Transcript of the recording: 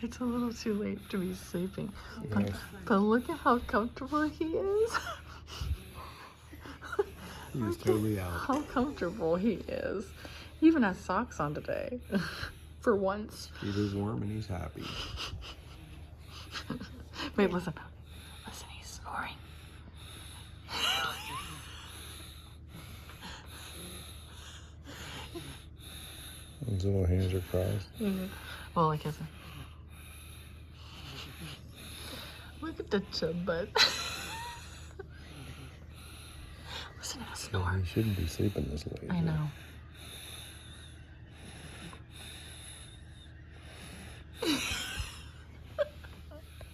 It's a little too late to be sleeping. Yes. But look at how comfortable he is. He's totally out. How comfortable he is. He even has socks on today. For once. Peter's warm and he's happy. Wait, listen. Listen, he's snoring. His little hands are crossed. Well, like his. Look at the chub butt. Listen to him snore. He shouldn't be sleeping this late. I know.